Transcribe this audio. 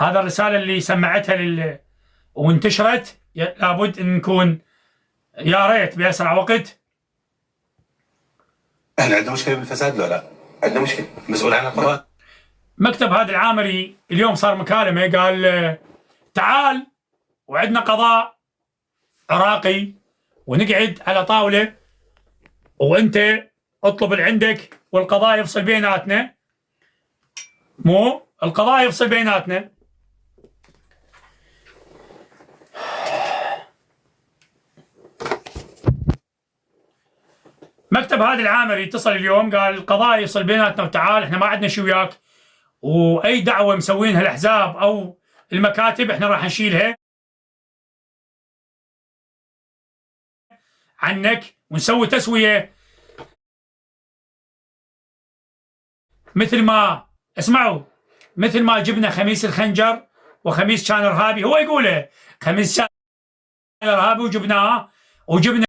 هذا الرسالة اللي سمعتها وانتشرت لابد ان نكون يا ريت بأسرع وقت. احنا عندنا مشكله بالفساد؟ لا عندنا مشكله. مسؤول عن القضاء مكتب هذا العامري اليوم صار مكالمة، قال تعال وعندنا قضاء عراقي ونقعد على طاولة وانت اطلب اللي عندك والقضاء يفصل بيناتنا. مو القضاء يفصل بيناتنا. مكتب هذا العامري اتصل اليوم قال القضاء يفصل بيناتنا وتعال، احنا ما عندنا شي وياك، واي دعوه مسوينها الاحزاب او المكاتب احنا راح نشيلها عنك ونسوي تسويه مثل ما اسمعوا، مثل ما جبنا خميس الخنجر وخميس كان ارهابي، هو يقوله خميس كان ارهابي وجبناه وجبنا